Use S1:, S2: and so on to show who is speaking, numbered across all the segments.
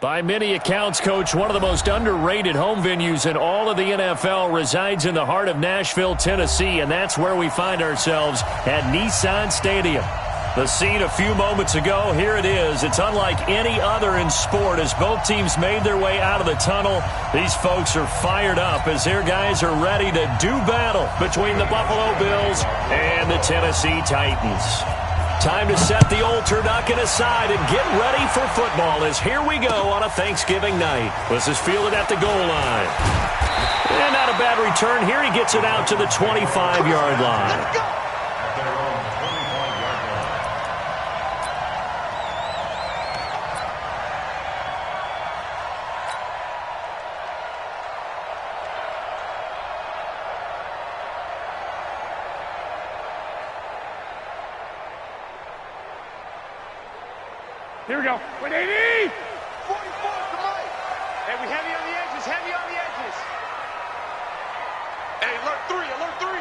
S1: By many accounts, Coach, one of the most underrated home venues in all of the NFL resides in the heart of Nashville, Tennessee, and that's where we find ourselves at Nissan Stadium. The scene a few moments ago, here it is. It's unlike any other in sport as both teams made their way out of the tunnel. These folks are fired up as their guys are ready to do battle between the Buffalo Bills and the Tennessee Titans. Time to set the old turducken aside and get ready for football as here we go on a Thanksgiving night. This is fielded at the goal line. And not a bad return here. He gets it out to the 25-yard line.
S2: Here we go. 180! 44, come on. Hey, we heavy on the edges, heavy on the edges. Hey, alert 3, alert 3.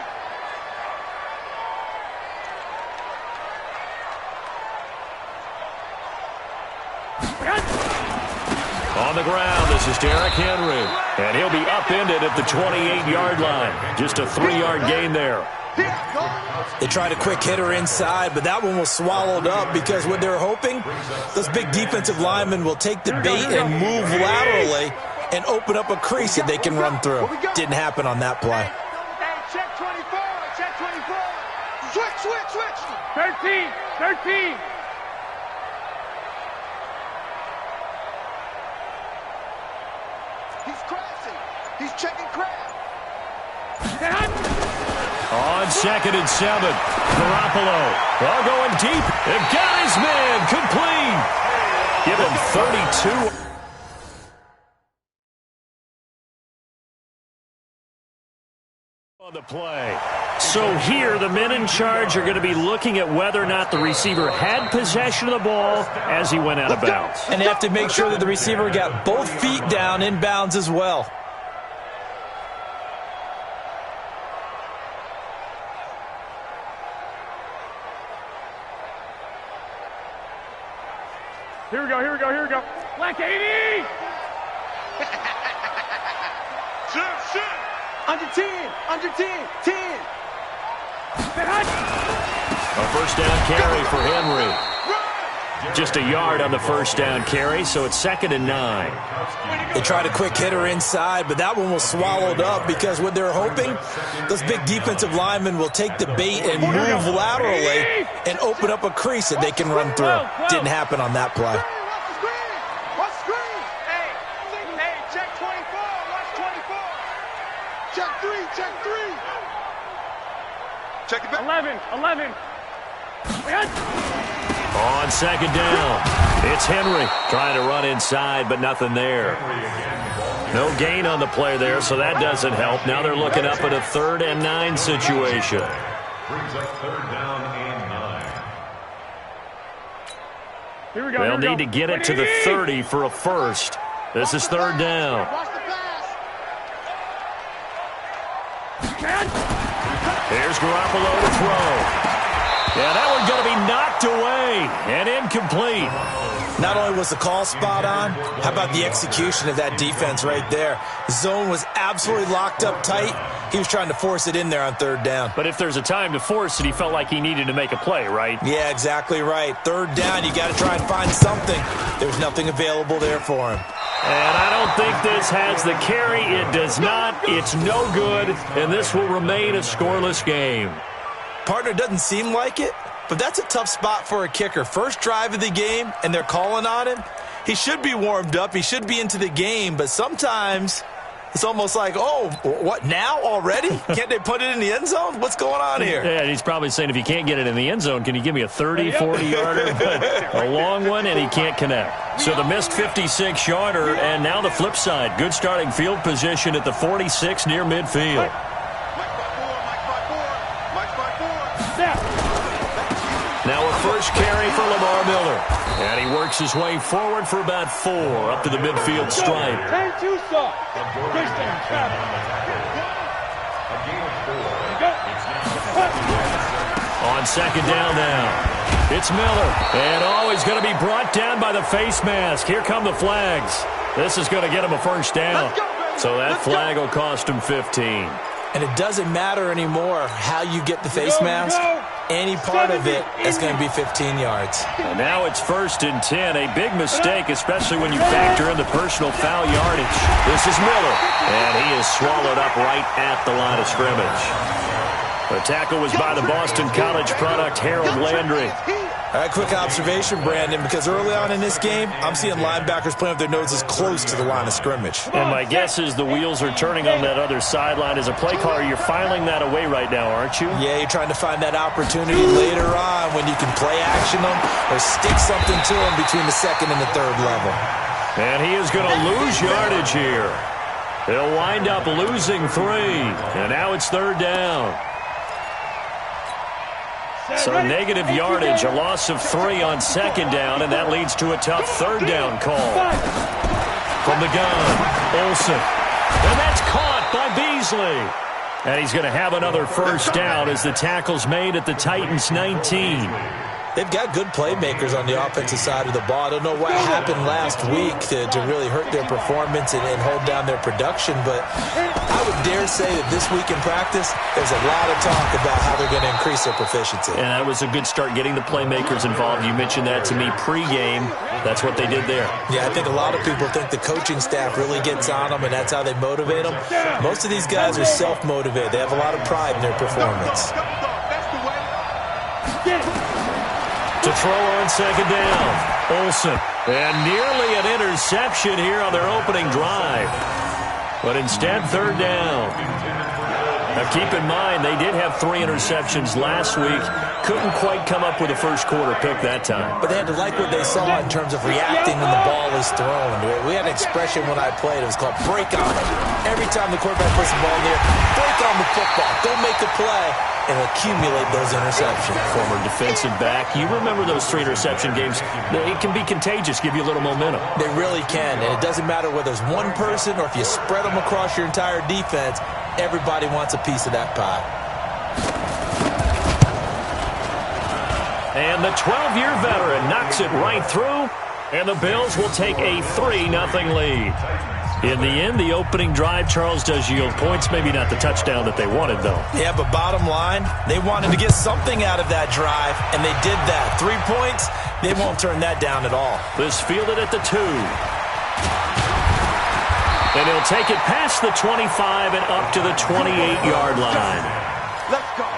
S1: On the ground, this is Derrick Henry. And he'll be upended at the 28-yard line. Just a 3-yard gain there.
S3: They tried a quick hitter inside, but that one was swallowed up because what they're hoping, those big defensive linemen will take the bait and move laterally and open up a crease that they can run through. Didn't happen on that play.
S2: Check 24, check 24. Switch. 13. He's crashing. He's checking crash.
S1: On 2nd and 7, Garoppolo. Well, going deep. And got his man complete. Give him 32. On the play. So here, the men in charge are going to be looking at whether or not the receiver had possession of the ball as he went out of bounds.
S3: And they have to make sure that the receiver got both feet down in bounds as well.
S2: Here we go. Black 80! Shoot! Under 10, 10.
S1: A first down carry for Henry. Just a yard on the first down carry, so it's 2nd and 9.
S3: They tried a quick hitter inside, but that one was swallowed up because what they're hoping, those big defensive linemen will take the bait and move laterally and open up a crease that they can run through. Didn't happen on that play.
S2: Watch the screen. Hey, check 24. Watch 24. Check 3. Check it back. 11.
S1: On 2nd down, it's Henry trying to run inside, but nothing there. No gain on the play there, so that doesn't help. Now they're looking up at a 3rd and 9 situation. They'll need to get it to the 30 for a first. This is 3rd down. Here's Garoppolo to throw. Yeah, that one's going to be knocked away and incomplete.
S3: Not only was the call spot on, how about the execution of that defense right there? The zone was absolutely locked up tight. He was trying to force it in there on 3rd down.
S1: But if there's a time to force it, he felt like he needed to make a play, right?
S3: Yeah, exactly right. 3rd down, you got to try and find something. There's nothing available there for him.
S1: And I don't think this has the carry. It does not. It's no good, and this will remain a scoreless game.
S3: Partner, doesn't seem like it, but that's a tough spot for a kicker. First drive of the game, and they're calling on him. He should be warmed up. He should be into the game, but sometimes it's almost like, oh, what, now already? Can't they put it in the end zone? What's going on here?
S1: Yeah, he's probably saying, if you can't get it in the end zone, can you give me a 30, 40-yarder? But a long one, and he can't connect. So the missed 56-yarder, and now the flip side. Good starting field position at the 46 near midfield. Now a first carry for Lamar Miller. And he works his way forward for about 4 up to the midfield stripe. On 2nd down now. It's Miller. And he's going to be brought down by the face mask. Here come the flags. This is going to get him a first down. So that flag will cost him 15.
S3: And it doesn't matter anymore how you get the face mask. Any part of it is going to be 15 yards.
S1: And now it's 1st and 10. A big mistake, especially when you factor in the personal foul yardage. This is Miller. And he is swallowed up right at the line of scrimmage. The tackle was by the Boston College product, Harold Landry.
S3: All right, quick observation, Brandon, because early on in this game, I'm seeing linebackers playing with their noses close to the line of scrimmage.
S1: And my guess is the wheels are turning on that other sideline. As a play caller, you're filing that away right now, aren't you?
S3: Yeah, you're trying to find that opportunity later on when you can play action them or stick something to them between the second and the third level.
S1: And he is going to lose yardage here. He'll wind up losing 3. And now it's 3rd down. So negative yardage, a loss of 3 on 2nd down, and that leads to a tough 3rd down call. From the gun, Olsen. And that's caught by Beasley. And he's going to have another first down as the tackle's made at the Titans' 19.
S3: They've got good playmakers on the offensive side of the ball. I don't know what happened last week to really hurt their performance and hold down their production, but I would dare say that this week in practice, there's a lot of talk about how they're going to increase their proficiency.
S1: And that was a good start, getting the playmakers involved. You mentioned that to me pregame. That's what they did there.
S3: Yeah, I think a lot of people think the coaching staff really gets on them, and that's how they motivate them. Most of these guys are self-motivated. They have a lot of pride in their performance.
S1: To throw on 2nd down, Olsen. And nearly an interception here on their opening drive. But instead, 3rd down. Now keep in mind, they did have 3 interceptions last week. Couldn't quite come up with a first quarter pick that time.
S3: But they had to like what they saw in terms of reacting when the ball is thrown. We had an expression when I played. It was called break on it. Every time the quarterback puts the ball in there, break on the football. Don't make a play and accumulate those interceptions.
S1: Former defensive back. You remember those 3 interception games. It can be contagious, give you a little momentum.
S3: They really can, and it doesn't matter whether it's one person or if you spread them across your entire defense. Everybody wants a piece of that pie.
S1: And the 12-year veteran knocks it right through, and the Bills will take a 3-0 lead. In the end, the opening drive, Charles, does yield points. Maybe not the touchdown that they wanted, though.
S3: Yeah, but bottom line, they wanted to get something out of that drive, and they did that. 3 points, they won't turn that down at all.
S1: This fielded at the 2. And he'll take it past the 25 and up to the 28-yard line.
S2: Let's go.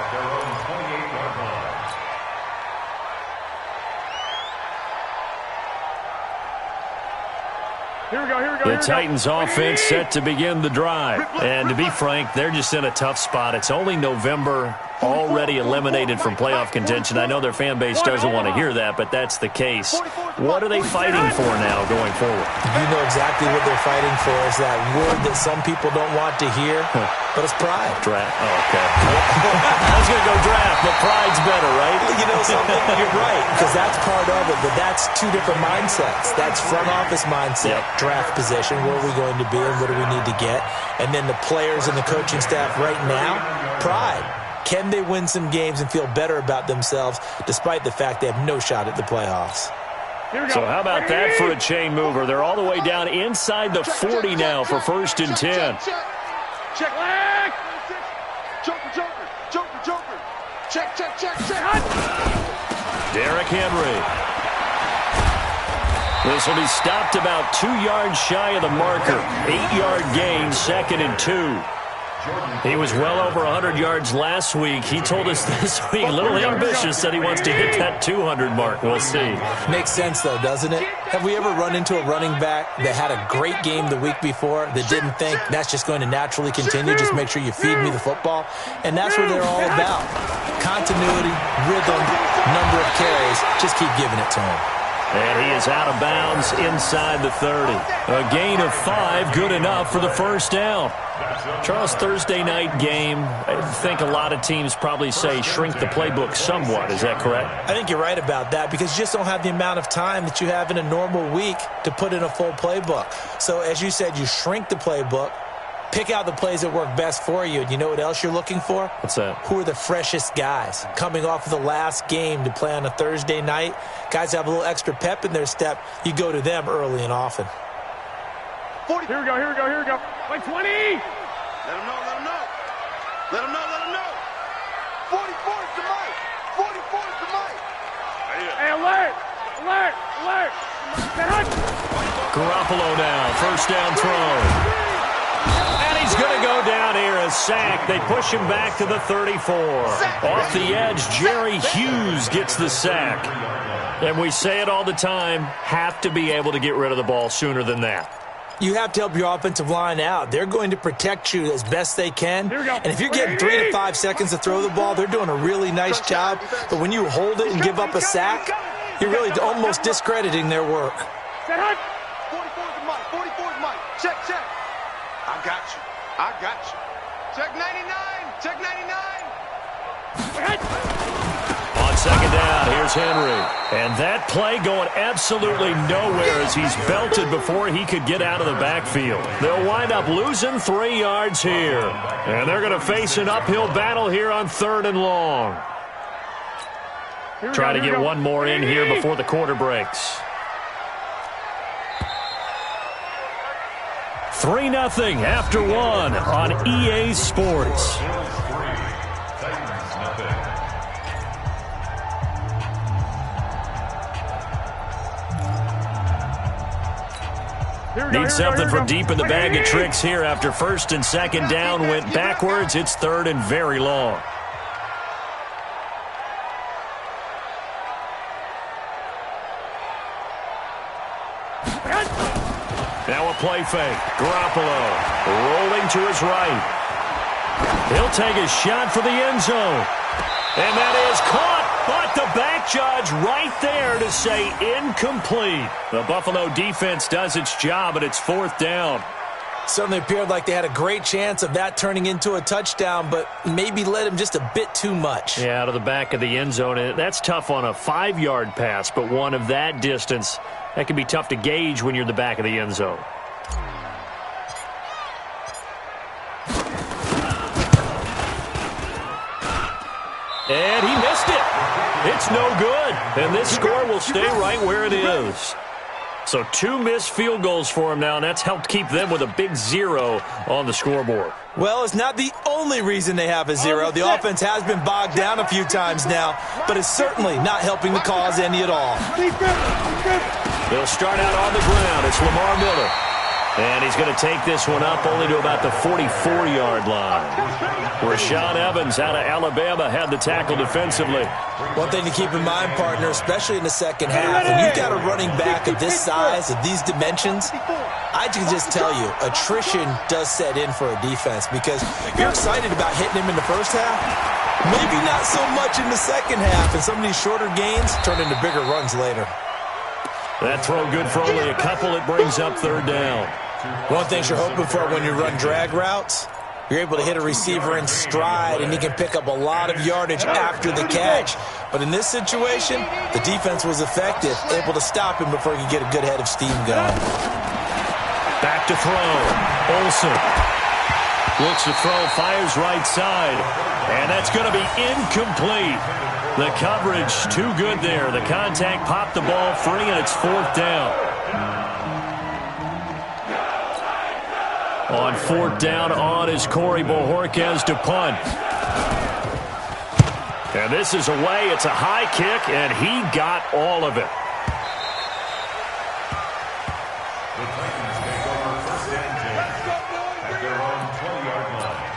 S2: Here we go.
S1: The Titans offense set to begin the drive. And to be frank, they're just in a tough spot. It's only November, already eliminated from playoff contention. I know their fan base doesn't want to hear that, but that's the case. What are they fighting for now going forward?
S3: You know exactly what they're fighting for. Is that word that some people don't want to hear, but it's pride.
S1: Draft. Oh, okay. I was going to go draft, but pride's better, right?
S3: You know something? You're right, because that's part of it, but that's 2 different mindsets. That's front office mindset, draft position, where are we going to be and what do we need to get? And then the players and the coaching staff right now, pride. Can they win some games and feel better about themselves despite the fact they have no shot at the playoffs?
S1: So how about that for a chain mover? They're all the way down inside the 40 now for 1st and 10.
S2: Check leg. Joker. Check.
S1: Derrick Henry. This will be stopped about 2 yards shy of the marker. 8-yard gain, 2nd and 2. He was well over 100 yards last week. He told us this week, a little ambitious, said he wants to hit that 200 mark. We'll see.
S3: Makes sense, though, doesn't it? Have we ever run into a running back that had a great game the week before that didn't think that's just going to naturally continue? Just make sure you feed me the football. And that's what they're all about. Continuity, rhythm, number of carries. Just keep giving it to him.
S1: And he is out of bounds inside the 30. A gain of 5, good enough for the first down. Charles, Thursday night game, I think a lot of teams probably say shrink the playbook somewhat. Is that correct?
S3: I think you're right about that because you just don't have the amount of time that you have in a normal week to put in a full playbook. So as you said, you shrink the playbook, Pick out the plays that work best for you. And you know what else you're looking for?
S1: What's that?
S3: Who are the freshest guys coming off of the last game to play on a Thursday night? Guys have a little extra pep in their step. You go to them early and often.
S2: 40. Here we go. Like 20. Let him know. Let him know. 44 is the mic. 44 is the mic. Hey, alert.
S1: Garoppolo now, first down throw. And he's going to go down here, a sack. They push him back to the 34. Off the edge, Jerry Hughes gets the sack. And we say it all the time, have to be able to get rid of the ball sooner than that.
S3: You have to help your offensive line out. They're going to protect you as best they can. And if you're getting 3 to 5 seconds to throw the ball, they're doing a really nice job. But when you hold it and give up a sack, you're really almost discrediting their work.
S2: 44 is the mic. 44 is mic. Check. I got you. Check 99.
S1: On second down, here's Henry. And that play going absolutely nowhere as he's belted before he could get out of the backfield. They'll wind up losing 3 yards here. And they're going to face an uphill battle here on 3rd and long. Try to get one more in here before the quarter breaks. 3-0 after 1 on EA Sports. Need something from deep in the bag of tricks here after 1st and 2nd down went backwards. It's 3rd and very long. Now a play fake. Garoppolo rolling to his right. He'll take a shot for the end zone. And that is caught, but the back judge right there to say incomplete. The Buffalo defense does its job, and it's 4th down.
S3: Certainly appeared like they had a great chance of that turning into a touchdown, but maybe led him just a bit too much.
S1: Yeah, out of the back of the end zone. That's tough on a 5-yard pass, but one of that distance, that can be tough to gauge when you're in the back of the end zone. And he missed it. It's no good. And this score will stay right where it is. So 2 missed field goals for him now, and that's helped keep them with a big 0 on the scoreboard.
S3: Well, it's not the only reason they have a 0. The offense has been bogged down a few times now, but it's certainly not helping the cause any at all.
S1: They'll start out on the ground. It's Lamar Miller. And he's going to take this one up only to about the 44-yard line. Rashaan Evans out of Alabama had the tackle defensively.
S3: One thing to keep in mind, partner, especially in the second half, when you've got a running back of this size, of these dimensions, I can just tell you, attrition does set in for a defense because you're excited about hitting him in the first half, maybe not so much in the second half, and some of these shorter gains turn into bigger runs later.
S1: That throw good for only a couple. It brings up 3rd down.
S3: One thing you're hoping for when you run drag routes, you're able to hit a receiver in stride, and he can pick up a lot of yardage after the catch. But in this situation, the defense was effective, able to stop him before he could get a good head of steam going.
S1: Back to throw. Olsen looks to throw, fires right side, and that's going to be incomplete. The coverage too good there. The contact popped the ball free, and it's 4th down. On 4th down, on is Corey Bojorquez to punt. And this is away. It's a high kick, and he got all of it.
S4: The Titans take over 1st and 10 at their own 20-yard line.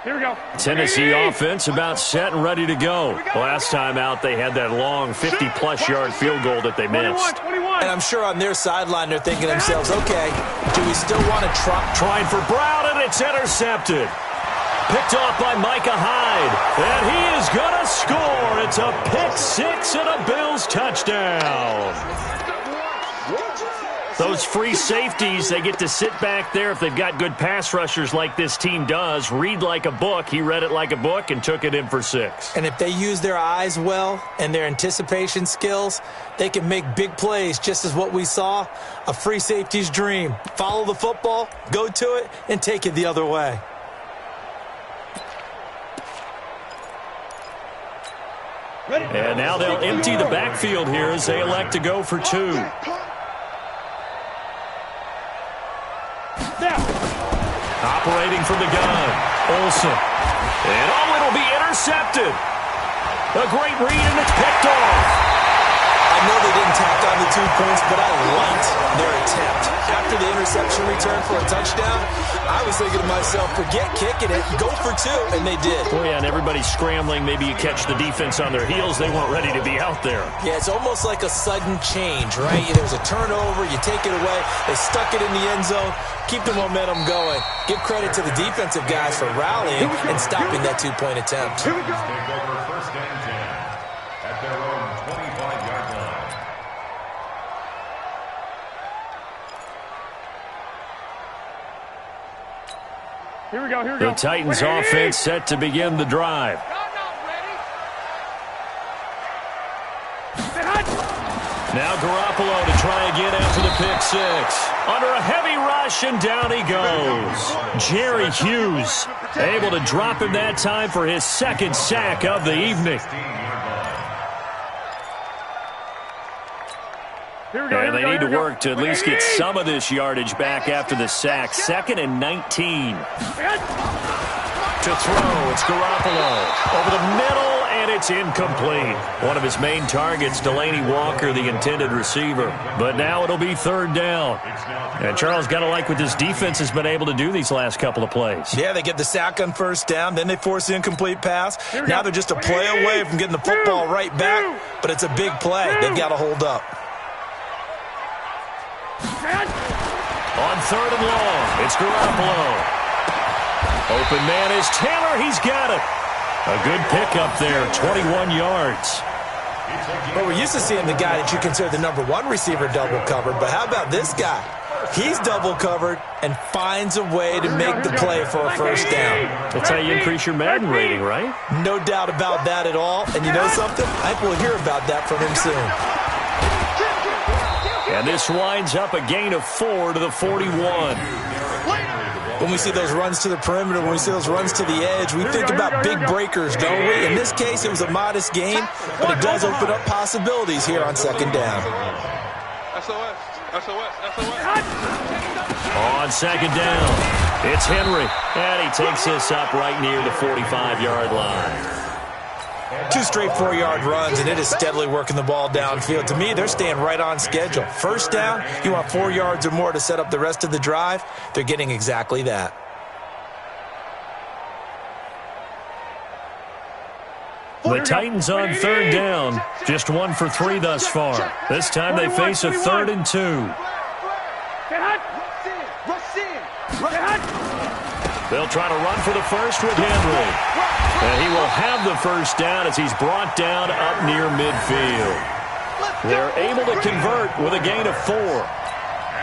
S2: Here we go.
S1: Tennessee offense about set and ready to go. Last time out, they had that long 50-plus yard field goal that they missed.
S2: 21.
S3: And I'm sure on their sideline they're thinking to themselves, okay, do we still want to try?
S1: Trying for Brown, and it's intercepted. Picked off by Micah Hyde. And he is going to score. It's a pick 6 and a Bills touchdown. Those free safeties, they get to sit back there if they've got good pass rushers like this team does. Read like a book. He read it like a book and took it in for 6.
S3: And if they use their eyes well and their anticipation skills, they can make big plays, just as what we saw. A free safety's dream. Follow the football, go to it, and take it the other way.
S1: And now they'll empty the backfield here as they elect to go for 2. Operating from the gun, Olsen. And it'll be intercepted. A great read, and it's picked off.
S3: I know they didn't tack on the 2 points, but I liked their attempt. After the interception return for a touchdown, I was thinking to myself, forget kicking it, go for 2, and they did.
S1: Oh, yeah, and everybody's scrambling. Maybe you catch the defense on their heels. They weren't ready to be out there.
S3: Yeah, it's almost like a sudden change, right? There's a turnover, you take it away, they stuck it in the end zone, keep the momentum going. Give credit to the defensive guys for rallying and stopping that 2-point attempt.
S4: Take over 1st and 10 at their own 25-yard line.
S2: Here we go.
S1: The Titans offense set to begin the drive. Now Garoppolo to try again after the pick 6. Under a heavy rush, and down he goes. Jerry Hughes able to drop him that time for his 2nd sack of the evening. And they need to work to at least get some of this yardage back after the sack. 2nd and 19. To throw, it's Garoppolo. Over the middle, and it's incomplete. One of his main targets, Delaney Walker, the intended receiver. But now it'll be 3rd down. And Charles, got to like what this defense has been able to do these last couple of plays.
S3: Yeah, they get the sack on 1st down, then they force the incomplete pass. Now they're just a play away from getting the football right back, but it's a big play. They've got to hold up.
S1: On 3rd and long, it's Garoppolo. Open man is Taylor. He's got it. A good pickup there, 21 yards.
S3: Well, we're used to seeing the guy that you consider the number 1 receiver double covered, but how about this guy? He's double covered and finds a way to make the play for a 1st down.
S1: That's how you increase your Madden rating, right?
S3: No doubt about that at all. And you know something? I think we'll hear about that from him soon.
S1: And this winds up a gain of 4 to the 41.
S3: When we see those runs to the perimeter, when we see those runs to the edge, we think about big breakers, don't we? In this case, it was a modest gain, but it does open up possibilities here on 2nd down.
S1: On 2nd down, it's Henry. And he takes this up right near the 45-yard line.
S3: 2 straight 4-yard runs, and it is steadily working the ball downfield. To me, they're staying right on schedule. 1st down, you want 4 yards or more to set up the rest of the drive. They're getting exactly that.
S1: The Titans on 3rd down, just 1 for 3 thus far. This time they face a 3rd and 2. They'll try to run for the first with Henry. And he will have the 1st down as he's brought down up near midfield. They're able to convert with a gain of 4.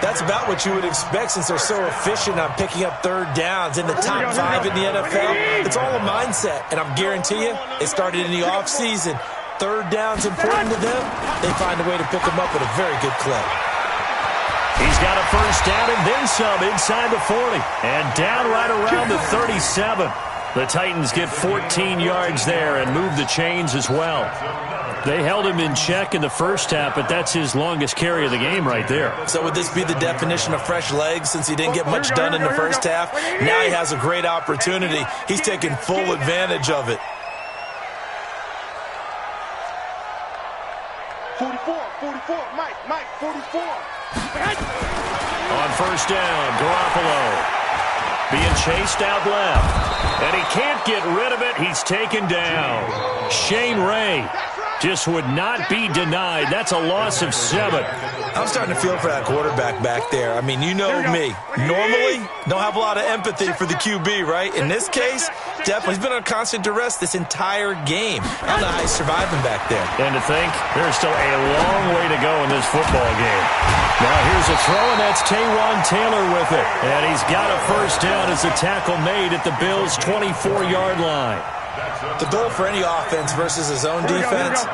S3: That's about what you would expect since they're so efficient on picking up 3rd downs in the top 5 in the NFL. It's all a mindset, and I'm guarantee you, it started in the offseason. 3rd down's important to them. They find a way to pick them up at a very good clip.
S1: He's got a 1st down and then some inside the 40. And down right around the 37. The Titans get 14 yards there and move the chains as well. They held him in check in the 1st half, but that's his longest carry of the game right there.
S3: So would this be the definition of fresh legs since he didn't get much done in the 1st half? Now he has a great opportunity. He's taking full advantage of it.
S2: 44, Mike, 44.
S1: On 1st down, Garoppolo being chased out left. And he can't get rid of it. He's taken down. Shane Ray just would not be denied. That's a loss of 7.
S3: I'm starting to feel for that quarterback back there. I mean, you know me. Normally, don't have a lot of empathy for the QB, right? In this case, definitely. He's been on constant duress this entire game. I don't know how he's surviving back there.
S1: And to think, there's still a long way to go in this football game. Now here's There's a throw, and that's Taywan Taylor with it. And he's got a first down as the tackle made at the Bills' 24-yard line.
S3: The goal for any offense versus his own defense,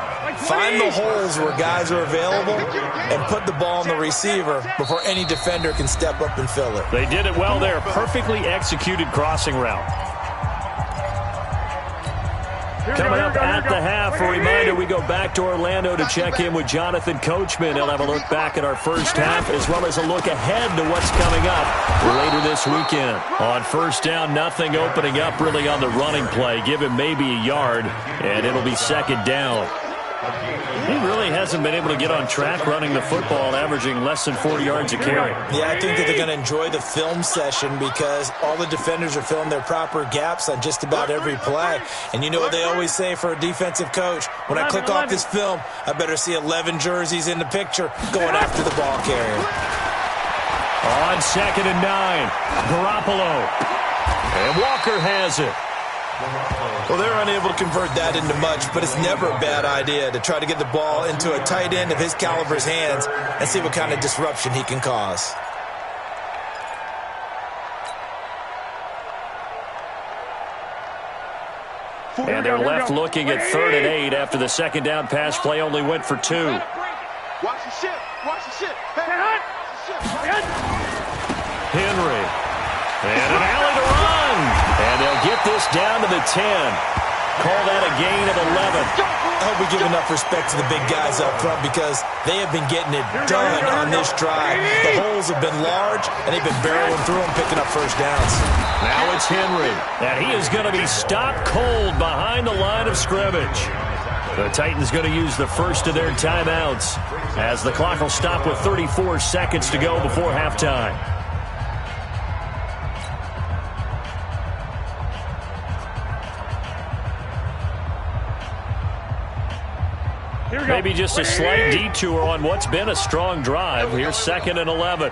S3: find the holes where guys are available and put the ball on the receiver before any defender can step up and fill it.
S1: They did it well there. Perfectly executed crossing route. Coming up at the half, a reminder, we go back to Orlando to check in with Jonathan Coachman. He'll have a look back at our first half as well as a look ahead to what's coming up later this weekend. On first down, nothing opening up really on the running play. Give him maybe a yard, and it'll be second down. He really hasn't been able to get on track running the football, averaging less than 40 yards a carry.
S3: Yeah, I think that they're going to enjoy the film session because all the defenders are filling their proper gaps on just about every play. And you know what they always say for a defensive coach? When I click off this film, I better see 11 jerseys in the picture going after the ball carrier.
S1: On 2nd and 9, Garoppolo. And Walker has it.
S3: Well, they're unable to convert that into much, but it's never a bad idea to try to get the ball into a tight end of his caliber's hands and see what kind of disruption he can cause.
S1: And they're left looking at 3rd and 8 after the second down pass play only went for 2.
S2: Watch the ship. Watch the ship.
S1: Henry. And an alley to run. And they'll get this down to the 10. Call that a gain of 11.
S3: I hope we give enough respect to the big guys up front because they have been getting it done on this drive. The holes have been large, and they've been barreling through them, picking up first downs.
S1: Now it's Henry. And he is going to be stopped cold behind the line of scrimmage. The Titans going to use the first of their timeouts as the clock will stop with 34 seconds to go before halftime. Maybe just a slight detour on what's been a strong drive. Here's 2nd and 11.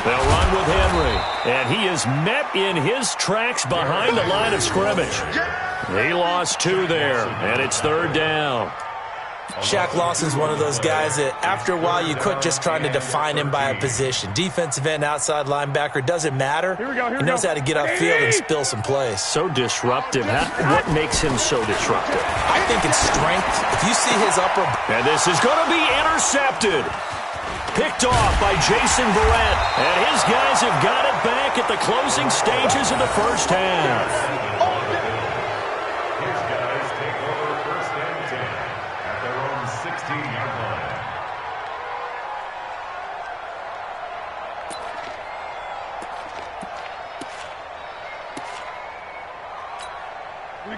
S1: They'll run with Henry. And he is met in his tracks behind the line of scrimmage. He lost 2 there, and it's 3rd down.
S3: Shaq Lawson's one of those guys that after a while you quit just trying to define him by a position. Defensive end, outside linebacker, doesn't matter. He knows how to get upfield and spill some plays.
S1: So disruptive. What makes him so disruptive?
S3: I think it's strength. If you see his upper...
S1: And this is going to be intercepted. Picked off by Jason Verrett. And his guys have got it back at the closing stages of the first half.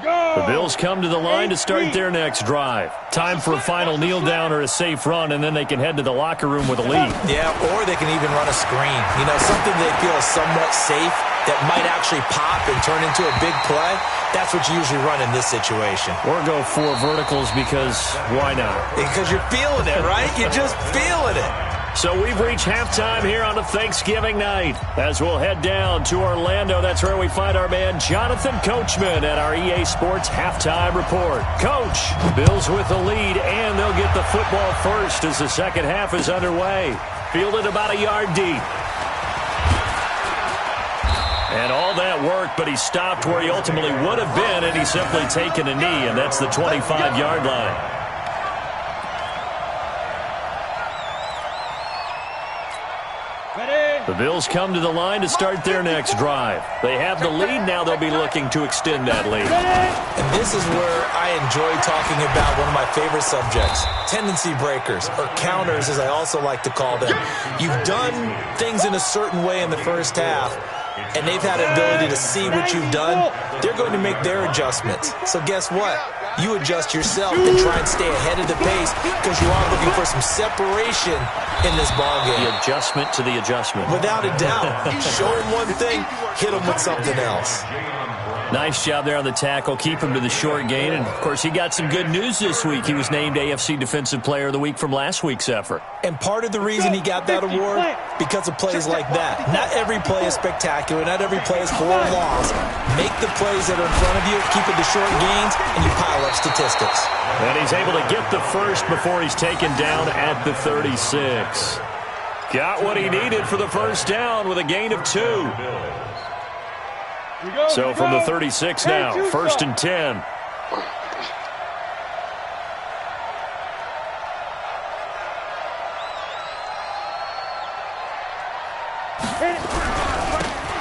S1: The Bills come to the line to start their next drive. Time for a final kneel down or a safe run, and then they can head to the locker room with a lead.
S3: Yeah, or they can even run a screen. You know, something they feel is somewhat safe that might actually pop and turn into a big play. That's what you usually run in this situation.
S1: Or go 4 verticals because why not?
S3: Because you're feeling it, right? You're just feeling it.
S1: So we've reached halftime here on a Thanksgiving night. As we'll head down to Orlando, that's where we find our man Jonathan Coachman at our EA Sports Halftime Report. Coach, Bills with the lead, and they'll get the football first as the second half is underway. Fielded about a yard deep. And all that work, but he stopped where he ultimately would have been, and he's simply taken a knee, and that's the 25-yard line. The Bills come to the line to start their next drive. They have the lead. Now they'll be looking to extend that lead.
S3: And this is where I enjoy talking about one of my favorite subjects, tendency breakers, or counters as I also like to call them. You've done things in a certain way in the first half, and they've had an ability to see what you've done. They're going to make their adjustments. So guess what? You adjust yourself and try and stay ahead of the pace because you are looking for some separation in this ballgame.
S1: The adjustment to the adjustment.
S3: Without a doubt. Show them one thing, hit them with something else.
S1: Nice job there on the tackle. Keep him to the short gain. And, of course, he got some good news this week. He was named AFC Defensive Player of the Week from last week's effort.
S3: And part of the reason he got that award, because of plays like that. Not every play is spectacular. Not every play is for a loss. Make the plays that are in front of you, keep it to short gains, and you pile up statistics.
S1: And he's able to get the first before he's taken down at the 36. Got what he needed for the first down with a gain of 2. So from the 36 now, 1st and 10.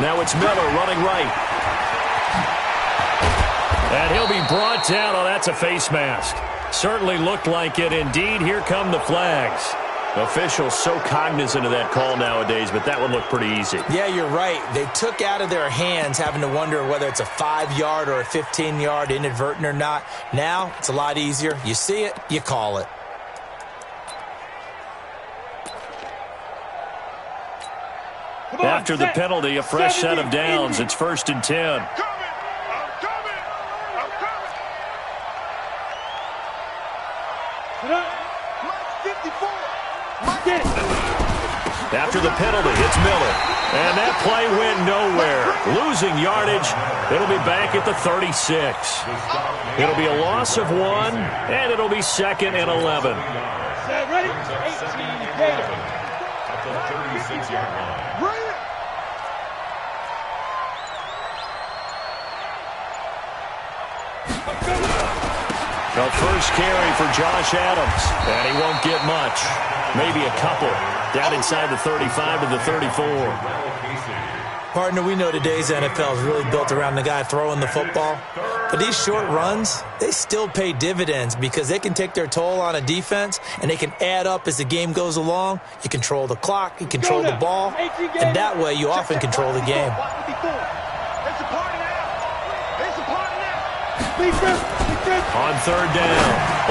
S1: Now it's Miller running right. And he'll be brought down. Oh, that's a face mask. Certainly looked like it. Indeed, here come the flags. Officials so cognizant of that call nowadays, but that one looked pretty easy.
S3: Yeah, you're right. They took out of their hands having to wonder whether it's a 5-yard or a 15-yard inadvertent or not. Now, it's a lot easier. You see it, you call it.
S1: After the penalty, a fresh set of downs. It's 1st and 10. After the penalty, it's Miller. And that play went nowhere. Losing yardage. It'll be back at the 36. It'll be a loss of 1, and it'll be 2nd and 11.
S2: Ready? 18 Gator.
S4: At the 36-yard line.
S1: The first carry for Josh Adams, and he won't get much. Maybe a couple. Down inside the 35 to the 34.
S3: Partner, we know today's NFL is really built around the guy throwing the football. But these short runs, they still pay dividends because they can take their toll on a defense, and they can add up as the game goes along. You control the clock, you control the ball, and that way you often control the game.
S1: On 3rd down,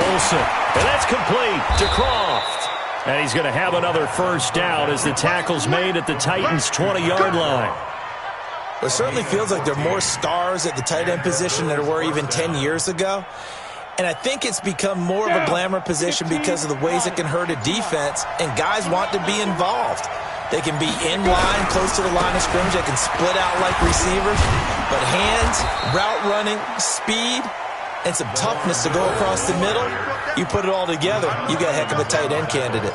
S1: Olsen. And that's complete to Croft. And he's going to have another first down as the tackle's made at the Titans' 20-yard line.
S3: It certainly feels like there are more stars at the tight end position than there were even 10 years ago. And I think it's become more of a glamour position because of the ways it can hurt a defense, and guys want to be involved. They can be in line, close to the line of scrimmage. They can split out like receivers. But hands, route running, speed, and some toughness to go across the middle, you put it all together, you got a heck of a tight end candidate.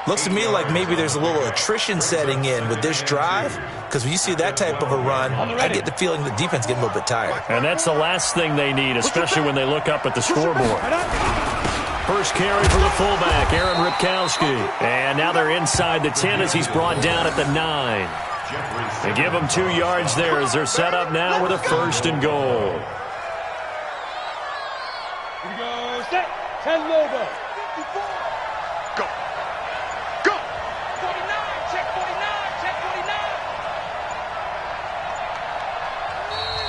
S3: Looks to me like maybe there's a little attrition setting in with this drive, because when you see that type of a run, I get the feeling the defense getting a little bit tired.
S1: And that's the last thing they need, especially when they look up at the scoreboard. First carry for the fullback, Aaron Ripkowski. And now they're inside the 10 as he's brought down at the 9. They give him 2 yards there as they're set up now with a 1st and goal.
S2: Here we go, set, 10 Lobo.
S5: Go. Go. 49, check 49, check 49.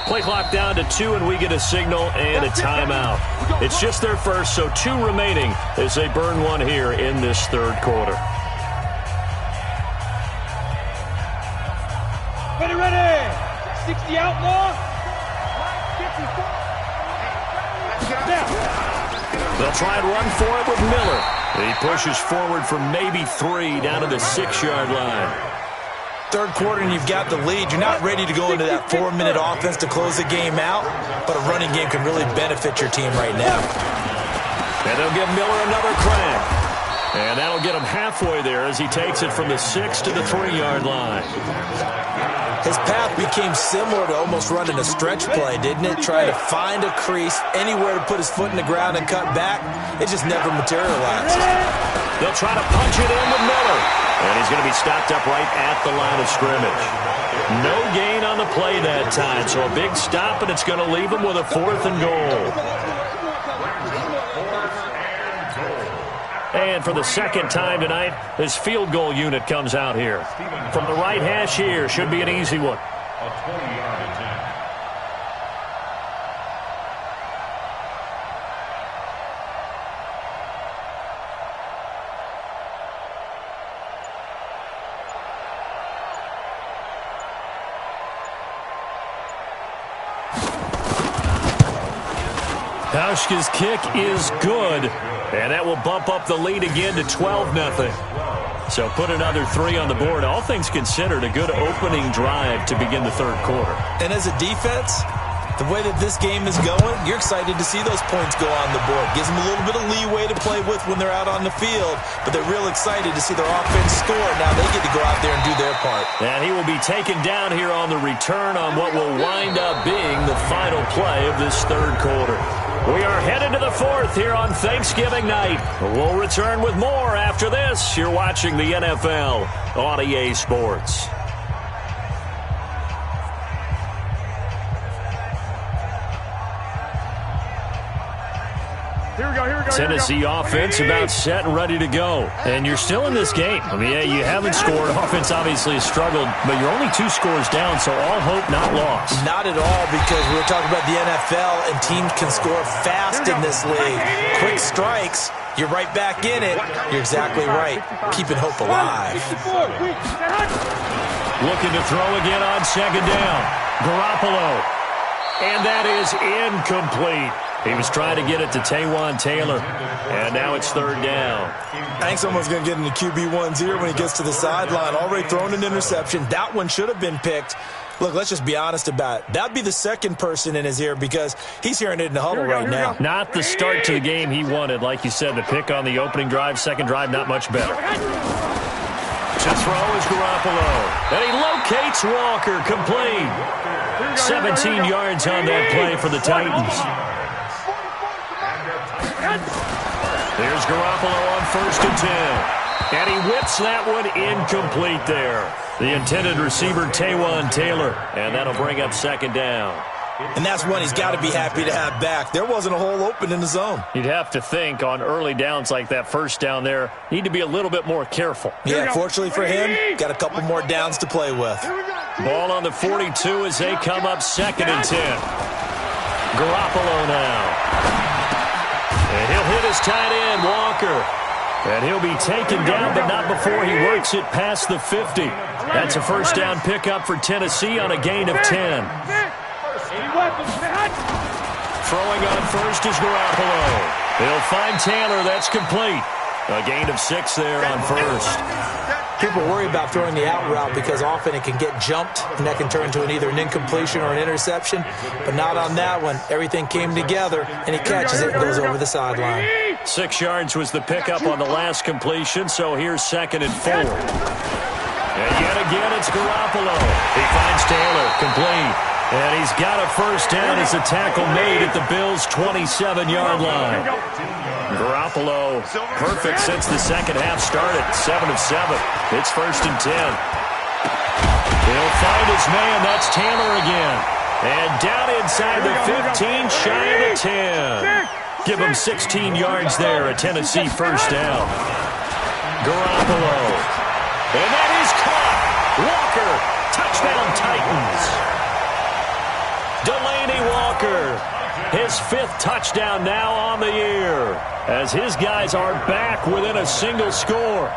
S1: Play clock down to 2, and we get a signal and a timeout. It's just their first, so 2 remaining as they burn one here in this 3rd quarter.
S2: Ready. 60 outlaw.
S1: They'll try and run for it with Miller. He pushes forward for maybe 3 down to the 6-yard line.
S3: 3rd quarter and you've got the lead. You're not ready to go into that 4-minute offense to close the game out, but a running game can really benefit your team right now.
S1: And they'll give Miller another crack. And that'll get him halfway there as he takes it from the 6 to the 3-yard line.
S3: His path became similar to almost running a stretch play, didn't it? Trying to find a crease, anywhere to put his foot in the ground and cut back. It just never materialized.
S1: They'll try to punch it in with Miller. And he's going to be stopped up right at the line of scrimmage. No gain on the play that time, so a big stop, and it's going to leave him with a 4th and goal. And for the 2nd time tonight, his field goal unit comes out here. From the right hash here, should be an easy one.
S4: A 20-yard attempt.
S1: Pauschka's kick is good, and that will bump up the lead again to 12-0. So put another 3 on the board. All things considered, a good opening drive to begin the third quarter.
S3: And as a defense, the way that this game is going, you're excited to see those points go on the board. Gives them a little bit of leeway to play with when they're out on the field, but they're real excited to see their offense score. Now they get to go out there and do their part.
S1: And he will be taken down here on the return on what will wind up being the final play of this third quarter. We are headed to the fourth here on Thanksgiving night. We'll return with more after this. You're watching the NFL on EA Sports. Tennessee offense about set and ready to go. And you're still in this game. I mean, yeah, you haven't scored. Offense obviously has struggled, but you're only 2 scores down, so all hope not lost.
S3: Not at all, because we were talking about the NFL, and teams can score fast in this league. Quick strikes, you're right back in it. You're exactly right. Keeping hope alive.
S1: Looking to throw again on second down. Garoppolo. And that is incomplete. He was trying to get it to Taylor, and now it's third down.
S3: I think someone's going to get into QB1's ear when he gets to the sideline. Already thrown an interception. That one should have been picked. Look, let's just be honest about it. That'd be the second person in his ear because he's hearing it in the huddle right now.
S1: Not the start to the game he wanted. Like you said, the pick on the opening drive, second drive, not much better. To throw is Garoppolo. And he locates Walker, complete. 17 yards on that play for the Titans. There's Garoppolo on 1st and 10. And he whips that one incomplete there. The intended receiver, Taylor. And that'll bring up second down.
S3: And that's one he's got to be happy to have back. There wasn't a hole open in the zone.
S1: You'd have to think on early downs like that first down there, need to be a little bit more careful.
S3: Yeah, fortunately for him, got a couple more downs to play with.
S1: Ball on the 42 as they come up 2nd and 10. Garoppolo now. And he'll hit his tight end, Walker. And he'll be taken down, but not before he works it past the 50. That's a first down pickup for Tennessee on a gain of 10. Throwing on first is Garoppolo. He'll find Taylor. That's complete. A gain of 6 there on first.
S3: People worry about throwing the out route because often it can get jumped, and that can turn into either an incompletion or an interception. But not on that one. Everything came together, and he catches it and goes over the sideline.
S1: 6 yards was the pickup on the last completion, so here's 2nd and 4. And yet again, it's Garoppolo. He finds Taylor, complete. And he's got a first down as a tackle made at the Bills' 27-yard line. Garoppolo, perfect since the second half started, 7 of 7. It's 1st and 10. He'll find his man. That's Taylor again. And down inside the 15, shy of the 10. Give him 16 yards there, a Tennessee first down. Garoppolo. And that is caught. Walker, touchdown Titans. Delaney Walker, his 5th touchdown now on the year, as his guys are back within a single score.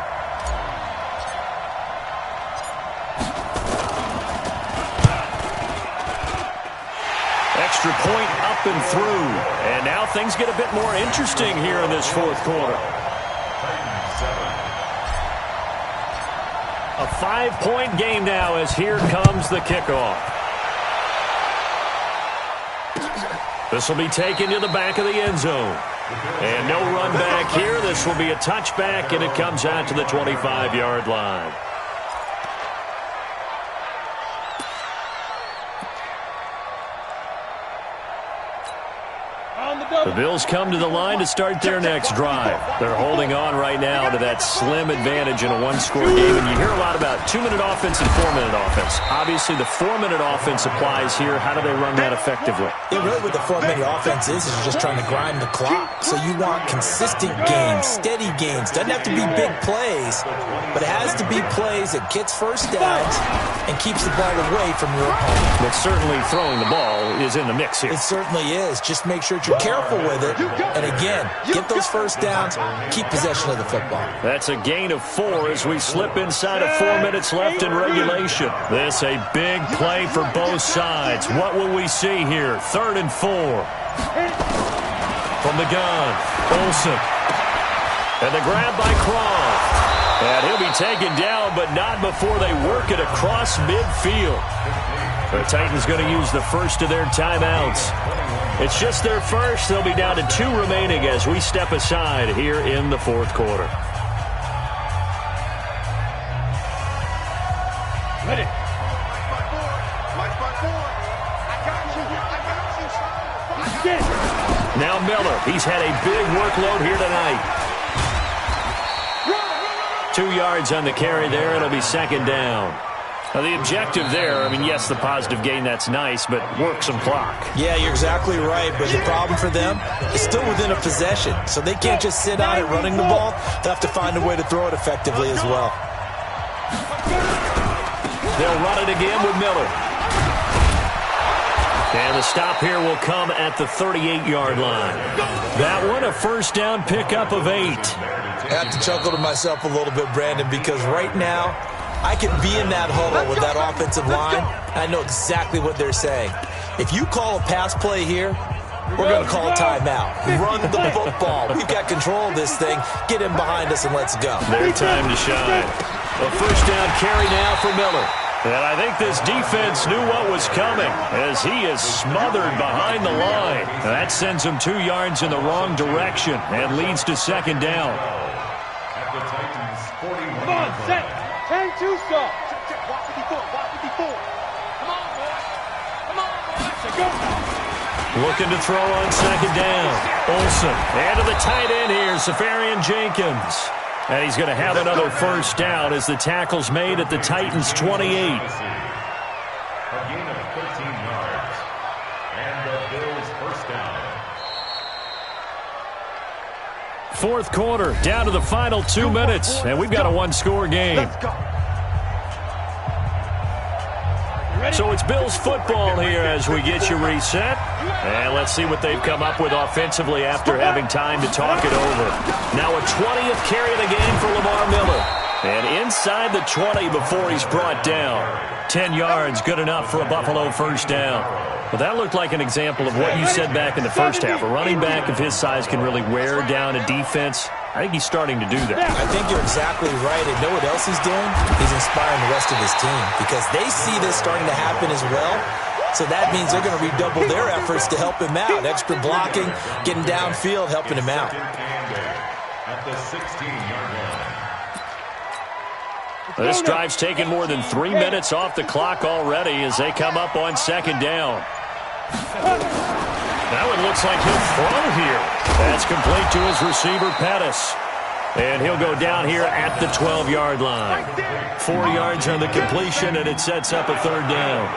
S1: Extra point up and through, and now things get a bit more interesting here in this fourth quarter. A 5-point game now as here comes the kickoff. This will be taken to the back of the end zone. And no run back here. This will be a touchback, and it comes out to the 25-yard line. The Bills come to the line to start their next drive. They're holding on right now to that slim advantage in a one-score game. And you hear a lot about 2-minute offense and 4-minute offense. Obviously, the 4-minute offense applies here. How do they run that effectively?
S3: Yeah, really what the 4-minute offense is you're just trying to grind the clock. So you want consistent games, steady games. Doesn't have to be big plays, but it has to be plays that gets first downs and keeps the ball away from your opponent.
S1: But certainly throwing the ball is in the mix here.
S3: It certainly is. Just make sure that you're careful with it. And again, get those first downs, keep possession of the football.
S1: That's a gain of 4 as we slip inside of 4 minutes left in regulation. This a big play for both sides. What will we see here? 3rd and 4. From the gun, Olsen. And the grab by Croft. And he'll be taken down, but not before they work it across midfield. The Titans going to use the first of their timeouts. It's just their first. They'll be down to 2 remaining as we step aside here in the fourth quarter.
S2: Ready.
S1: Now Miller. He's had a big workload here tonight. 2 yards on the carry there. It'll be second down. Now, the objective there, I mean, yes, the positive gain, that's nice, but work some clock.
S3: Yeah, you're exactly right, but the problem for them is still within a possession, so they can't just sit on it running the ball. They have to find a way to throw it effectively as well.
S1: They'll run it again with Miller. And the stop here will come at the 38-yard line. That one, a first down pickup of 8.
S3: I have to chuckle to myself a little bit, Brandon, because right now I can be in that huddle with that offensive line. I know exactly what they're saying. If you call a pass play here, we're going to call a timeout. Run the football. We've got control of this thing. Get in behind us and let's go.
S1: Their time to shine. A first down carry now for Miller. And I think this defense knew what was coming as he is smothered behind the line. And that sends him 2 yards in the wrong direction and leads to second down.
S4: At the Titans, 41.
S5: Come on, set. 10-2 stop. Check, watch 54, watch 54. Come on, boys. Come on, boys. Go.
S1: Looking to throw on second down. Olsen. And to the tight end here, Safarian Jenkins. And he's going to have another first down as the tackle's made at the Titans' 28.
S4: A gain of 13 yards. And the Bills' first down.
S1: Fourth quarter, down to the final 2 minutes, and we've got a one-score game. So it's Bills football here as we get you reset. And let's see what they've come up with offensively after having time to talk it over. Now a 20th carry of the game for Lamar Miller. And inside the 20 before he's brought down. 10 yards, good enough for a Buffalo first down. Well, that looked like an example of what you said back in the first half. A running back of his size can really wear down a defense. I think he's starting to do that.
S3: I think you're exactly right. And know what else he's doing? He's inspiring the rest of his team because they see this starting to happen as well. So that means they're going to redouble their efforts to help him out. Extra blocking, getting downfield, helping him out.
S4: At the 16-yard line.
S1: This drive's taken more than 3 minutes off the clock already as they come up on second down. That one looks like he'll throw here. That's complete to his receiver, Pettis. And he'll go down here at the 12-yard line. 4 yards on the completion, and it sets up a third down.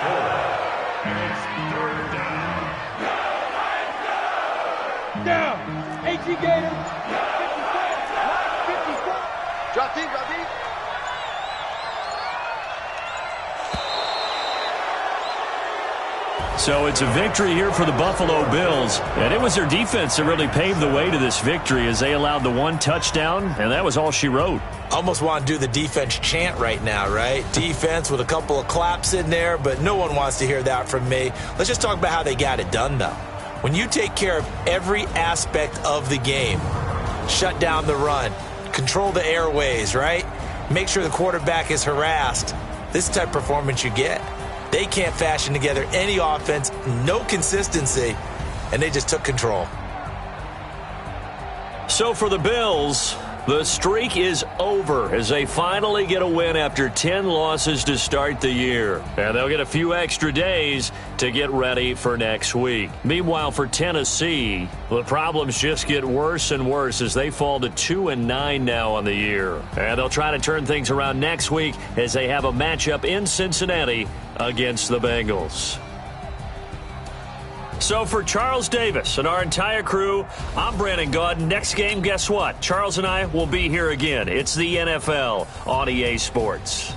S5: Down. H.E. Gator. 54.
S2: Drop deep, drop deep.
S1: So it's a victory here for the Buffalo Bills. And it was their defense that really paved the way to this victory as they allowed the 1 touchdown, and that was all she wrote.
S3: Almost want to do the defense chant right now, right? Defense with a couple of claps in there, but no one wants to hear that from me. Let's just talk about how they got it done, though. When you take care of every aspect of the game, shut down the run, control the airways, right? Make sure the quarterback is harassed. This is the type of performance you get. They can't fashion together any offense, no consistency, and they just took control.
S1: So for the Bills, the streak is over as they finally get a win after 10 losses to start the year. And they'll get a few extra days to get ready for next week. Meanwhile, for Tennessee, the problems just get worse and worse as they fall to 2-9 now on the year. And they'll try to turn things around next week as they have a matchup in Cincinnati against the Bengals. So for Charles Davis and our entire crew, I'm Brandon Gaudin. Next game, guess what? Charles and I will be here again. It's the NFL on EA Sports.